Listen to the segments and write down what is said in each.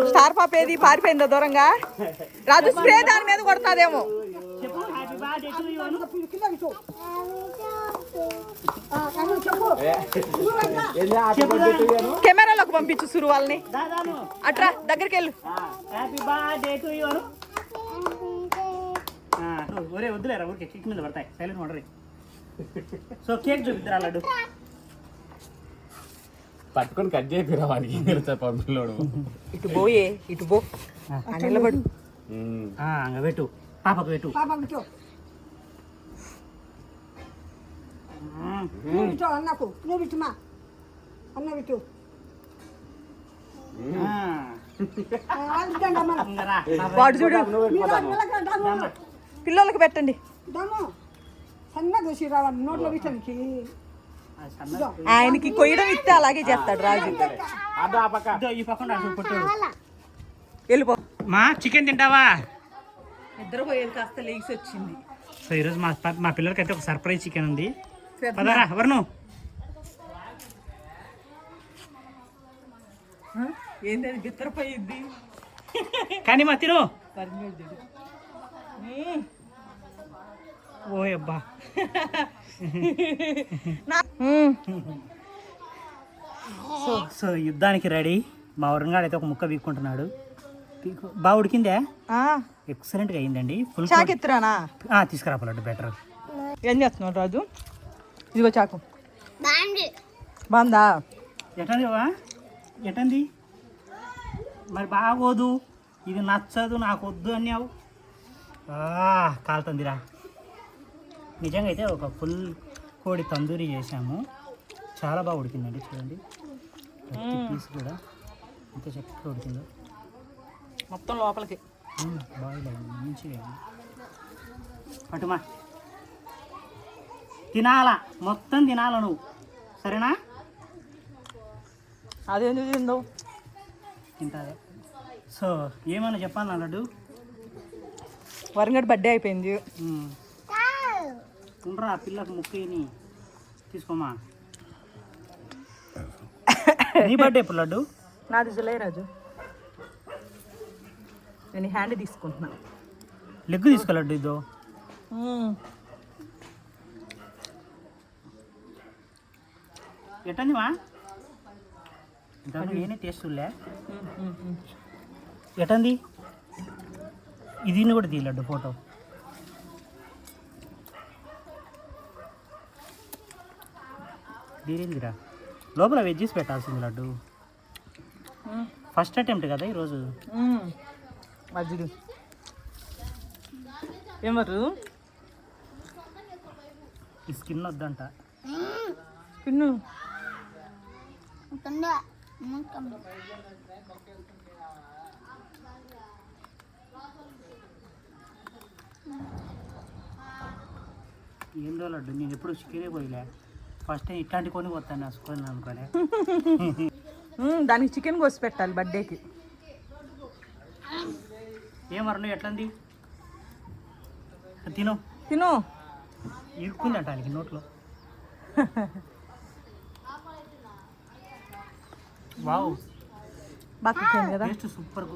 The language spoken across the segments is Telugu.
స్టార్ పాప ఏది పారిపోయిందో దూరంగా. రాజు స్ప్రే దాని మీద కొడతాదేమో. కెమెరాలోకి పంపించు సురు వాళ్ళని. అట్రా దగ్గరికి వెళ్ళు. ఒరే వద్దులేరా ఊరికే కేక్ మీద పడతాయి సైలెంట్ ఆర్డర్. సో కేక్ చూపిద్దారా లడ్డు పట్టుకొని కట్ చేపిరా వాడికి పంపిలోడు. ఇటు పోయే ఇటు పో నిలబడు. పెట్టు పాపకు పెట్టు. అన్నకు నువ్వు ఇటుమా అన్న ఇటు వాడు చూడు పిల్లలకి పెట్టండి. సన్నగా చూసి రావాలి నోట్లో విషయానికి. ఆయనకి కొయ్యడం ఇస్తే అలాగే చేస్తాడు రాజు. వెళ్ళిపో. మా చికెన్ తింటావా? నిద్ర పోయేది కాస్త లేచి వచ్చింది. సో ఈరోజు మా పిల్లలకి అయితే ఒక సర్ప్రైజ్ చికెన్ ఉంది. పదరా వర్ణు. ఏంటది బిత్తరపోయింది కానీ మా తిను. ఓ అబ్బా సో యుద్ధానికి రెడీ. మా వరంగాడు అయితే ఒక ముక్క వీక్కుంటున్నాడు. బాగా ఉడికిందే, ఎక్సలెంట్గా అయిందండి. ఫుల్ చాకెత్తురానా తీసుకురాపాలండి బెటర్. ఏం చేస్తున్నాడు రాజు? ఇదిగో చాకు బాగుందా? ఎటంది ఎటంది మరి బాగోదు, ఇది నచ్చదు, నాకు వద్దు అన్నావు. కాలుతుందిరా. నిజంగా అయితే ఒక ఫుల్ కోడి తందూరి చేసాము. చాలా బాగా ఉడికిందండి. చూడండి పీస్ కూడా ఎంత చక్కగా ఉడికిందో. మొత్తం లోపలికి బాయిల్ అయింది మంచిగా. పట్టుమా తినాలా, మొత్తం తినాలా నువ్వు, సరేనా? అదేందుకు తిందో తింటారా? సో ఏమన్నా చెప్పాలి అన్నాడు. వరంగడ్ బర్త్డే అయిపోయింది. ఉండరా పిల్లకు ముక్కని తీసుకోమా. నీ బర్త్డే ఎప్పుడు లడ్డు? నాది జులై రాజు. నేను హ్యాండ్ తీసుకుంటున్నా. లెగ్ తీసుకో లడ్డు. ఇదో ఎట్టంది మా ఇంతవరకు ఏనే టేస్ట్ చూడలే. ఎట్టంది ఇది కూడా తీ లడ్డు ఫోటో. దీనిందిరా లోపల వెజ్జెస్ పెట్టాల్సింది లడ్డు. ఫస్ట్ అటెంప్ట్ కదా ఈరోజు. మజ్జిగ ఏమరు ఈ స్కిన్ వద్దంట. స్కిన్ ఏందో లడ్డు, నేను ఎప్పుడు చికెనే పోయిలే. ఫస్ట్ టైం ఇట్లాంటి కొని పోతాను నచ్చుకొని అనుకోలే. దానికి చికెన్ కోసి పెట్టాలి బర్త్డేకి. ఏమరు ఎట్లంది తిను తిను. ఇరుక్కుందంట ఆయనకి నోట్లో. వావ్ బాగా కదా. Taste super.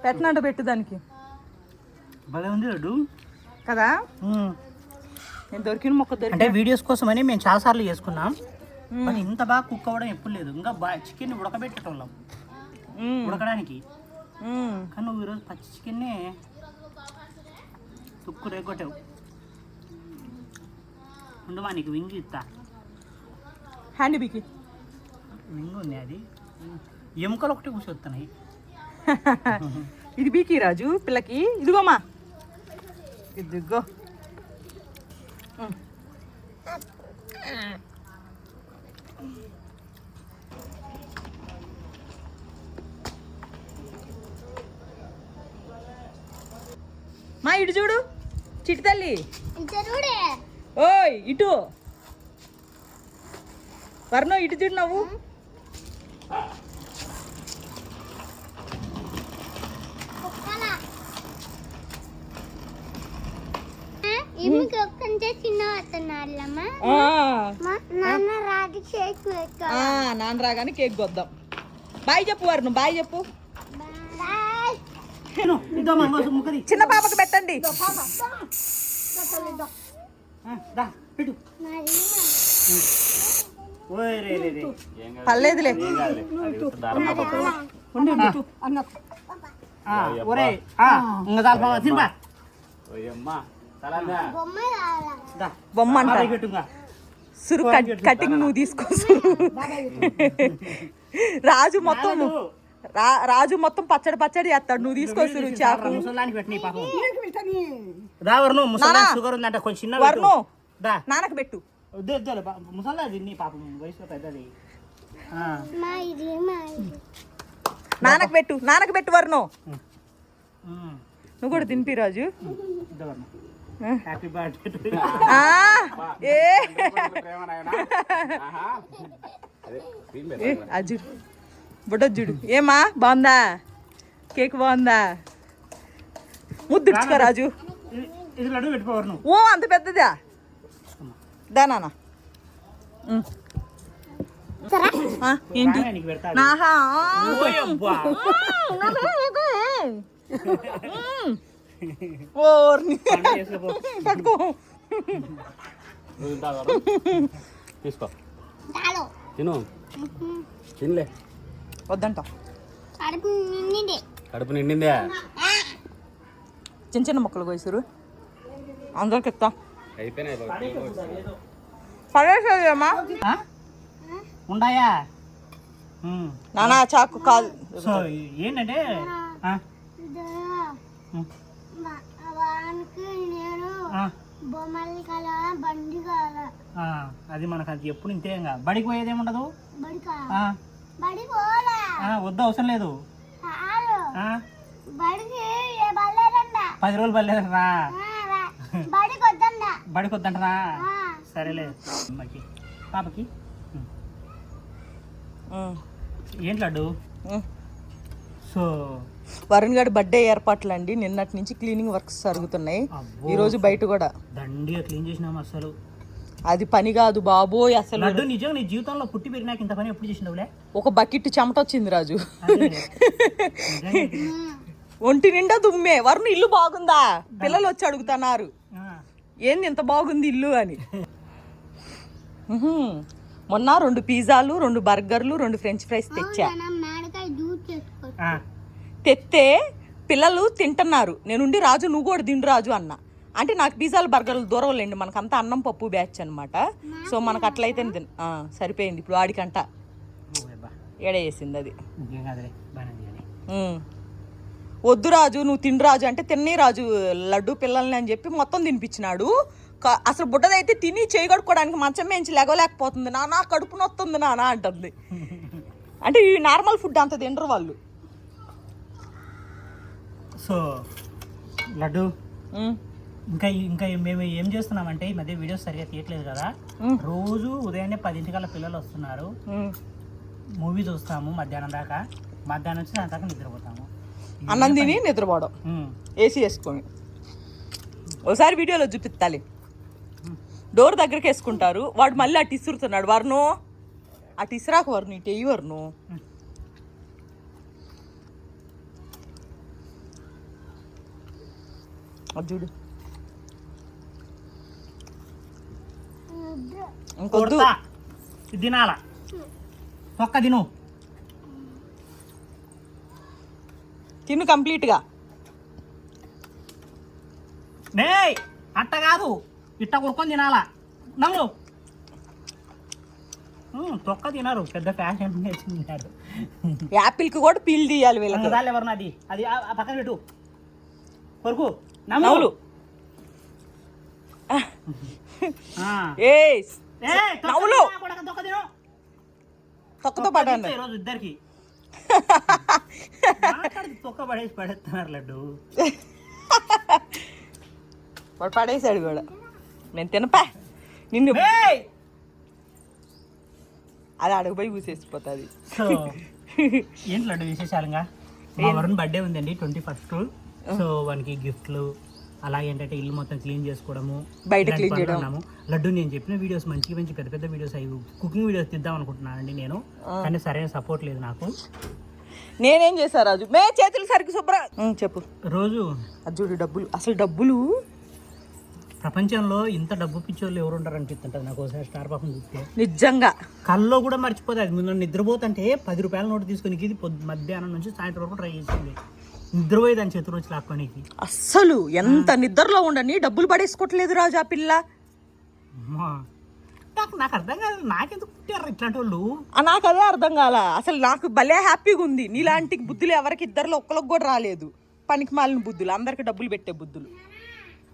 పెట్టినట్టు పెట్టు దానికి. భలే ఉంది లడ్డు కదా. నేను దొరికిన మొక్క అంటే వీడియోస్ కోసమని మేము చాలాసార్లు చేసుకున్నాం. బట్ ఇంత బాగా కుక్ అవ్వడం ఎప్పుడు లేదు. ఇంకా చికెన్ ఉడకబెట్టేటోళ్ళం ఉడకడానికి. కానీ నువ్వు ఈరోజు పచ్చి చికెన్నే తుక్కు రేగొట్టావు. ఉండమా నీకు వింగ్ ఇస్తా. హ్యాండ్ బీకి వింగ్ ఉంది, అది ఎముకలు ఒకటి కూర్చొస్తున్నాయి. ఇది బీకి రాజు పిల్లకి. ఇదిగోమా ఇదిగో. మా ఇటు చూడు చిట్టి తల్లి. ఓయ్ ఇటు వర్ణో ఇటు చూడు. నువ్వు నాన్న రాగానే కేక్ కొద్దాం. బాయ్ చెప్పు వరుణ్, బాయ్ చెప్పు. చిన్న పాపకు పెట్టండి. పర్లేదులే. బొమ్మ అంట. సురు కటింగ్ నువ్వు తీసుకో. రాజు మొత్తం పచ్చడి చేస్తాడు, నువ్వు తీసుకో సురు. చాకు నాన్నకు పెట్టు. నాన్నకు పెట్టు వర్ణం. నువ్వు కూడా తినిపి రాజు. Happy birthday. అజుడు బుడ్డజుడు. ఏమా బాగుందా? కేక్ బాగుందా? ముద్దుడుచుకో రాజు. ఓ అంత పెద్దదా? దానా ఏంటి? నాహా పట్టుకో. తీసుకో తిను. తినలే వద్దంట. కడుపు నిండిందే. చిన్న చిన్న మొక్కలు కోసారు అందరికి ఎత్తా. పడేసేదేమా ఉండాయా? నానా చాకు కాదు. సో ఏంటంటే అది మనకు అది ఎప్పుడు ఇంతే. బడికి పోయేది ఏముండదు. వద్దు అవసరం లేదు. 10 రోజులు బయలుదేరరా. బడికి వద్దంటరా? సరేలే. అమ్మకి పాపకి ఏంటి లడ్డు? సో వరుణ్ గారి బర్త్డే ఏర్పాట్లు అండి. నిన్నటి నుంచి క్లీనింగ్ వర్క్స్ జరుగుతున్నాయి. ఈ రోజు బయట కూడా దండిగా క్లీన్ చేసినాము. అసలు అది పని కాదు బాబోయ్. అసలు లడ్డు నిజంగా నీ జీవితంలో పుట్టి పెరిగినాక ఇంత పని ఎప్పుడు చేసినావులే? ఒక బకెట్ చెమట వచ్చింది రాజు. ఒంటి నిండా దుమ్మే. వరుణ్ ఇల్లు బాగుందా? పిల్లలు వచ్చి అడుగుతున్నారు ఏంది ఇంత బాగుంది ఇల్లు అని. మొన్న 2 పిజ్జాలు, 2 బర్గర్లు, 2 ఫ్రెంచ్ ఫ్రైస్ తెచ్చా. తెస్తే పిల్లలు తింటున్నారు. నేనుండి రాజు నువ్వు కూడా తిండు రాజు అన్న. అంటే నాకు పిజ్జాలు బర్గర్లు దూరం లేండి, మనకంతా అన్నం పప్పు బ్యాచ్ అనమాట. సో మనకు అట్లయితే సరిపోయింది. ఇప్పుడు ఆడికంట ఏడేసింది అది. వద్దు రాజు నువ్వు తిండు రాజు అంటే తిన్నీ రాజు లడ్డు పిల్లల్ని అని చెప్పి మొత్తం తినిపించినాడు. అసలు బుడ్డదైతే తిని చేయగడుకోవడానికి మంచం మేంచి లేగలేకపోతుంది. నానా కడుపు నొస్తుంది నానా అంటుంది. అంటే ఈ నార్మల్ ఫుడ్ అంత తినరు వాళ్ళు. సో లడ్డు ఇంకా మేము ఏం చేస్తున్నామంటే ఈ మధ్య వీడియోస్ సరిగా తీయట్లేదు కదా. రోజు ఉదయాన్నే 10 పిల్లలు వస్తున్నారు. మూవీ చూస్తాము మధ్యాహ్నం దాకా. మధ్యాహ్నం నుంచి దాని దాకా నిద్రపోతాము. అన్నం తిని నిద్రపోవడం, ఏసీ వేసుకొని. ఒకసారి వీడియోలో చూపిస్తాలి. డోర్ దగ్గరికి వేసుకుంటారు. వాడు మళ్ళీ అటు ఇసురుతున్నాడు. వర్ణు అటు ఇసురాకు వర్ణు, ఇటు వెయ్యి వర్ణు. చూడు ఇంకొద్దు తినాల ఒక్క తిను తిను కంప్లీట్గా. నే అట్ట కాదు, ఇట్ట కొనుక్కొని తినాలా. నమ్ము తొక్క తినారు. పెద్ద ఫ్యాషన్ నేర్చుకుంటారు. యాపిల్కి కూడా పీల్ తీయాలి వీళ్ళకి. ఎవరు అది అది పక్కన పెట్టు కొరకు నవ్వులు. నవ్వులు తొక్కతో పడండి ఈరోజు ఇద్దరికి తొక్క పడేసి పడేస్తున్నారు లడ్డు. వాడు పడేసాడు కూడా. నేను తినపా నిన్ను. అది అడుగుపోయి కూసేసిపోతుంది. సో ఏంటి లడ్డు విశేషాలుగా? మా వరుణ్ బర్త్డే ఉందండి 21st. సో వానికి గిఫ్ట్లు అలాగే ఏంటంటే ఇల్లు మొత్తం క్లీన్ చేసుకోవడము, బయట ఇలాంటి clean పనులు చేయడం. ఉన్నాము. లడ్డు నేను చెప్పిన వీడియోస్ మంచి మంచి పెద్ద పెద్ద వీడియోస్ అవి కుకింగ్ వీడియోస్ తీద్దాం అనుకుంటున్నానండి నేను, కానీ సరైన సపోర్ట్ లేదు నాకు. నేనేం చేశా రాజు మే చేతులు సరికి చెప్పు రోజు అజ్జుడు డబ్బులు అసలు డబ్బులు ప్రపంచంలో ఇంత డబ్బు పిచ్చోళ్ళు ఎవరు ఉంటారు అనిపిస్తుంటది నాకు ఒకసారి స్టార్ పాపం చూస్తే. నిజంగా కల్లో కూడా మర్చిపోతుంది. అది ముందు నిద్రపోతుంటే 10 రూపాయల నోటు తీసుకొని ఇది మధ్యాహ్నం నుంచి సాయంత్రం వరకు ట్రై చేసింది. నిద్రపోయి దాని చేతులు వచ్చి లాక్కోనికి. అస్సలు ఎంత నిద్రలో ఉండని డబ్బులు పడేసుకోవట్లేదు రాజు ఆ పిల్ల. అమ్మా, నాకు అర్థం కాదు, నాకెందుకు పుట్టారు ఇట్లాంటి వాళ్ళు. నాకు అదే అర్థం కాల. అసలు నాకు భలే హ్యాపీగా ఉంది. నీలాంటి బుద్ధులు ఎవరికి ఇద్దరిలో ఒక్కరికి కూడా రాలేదు. పనికి మాలిన బుద్ధులు, అందరికి డబ్బులు పెట్టే బుద్ధులు.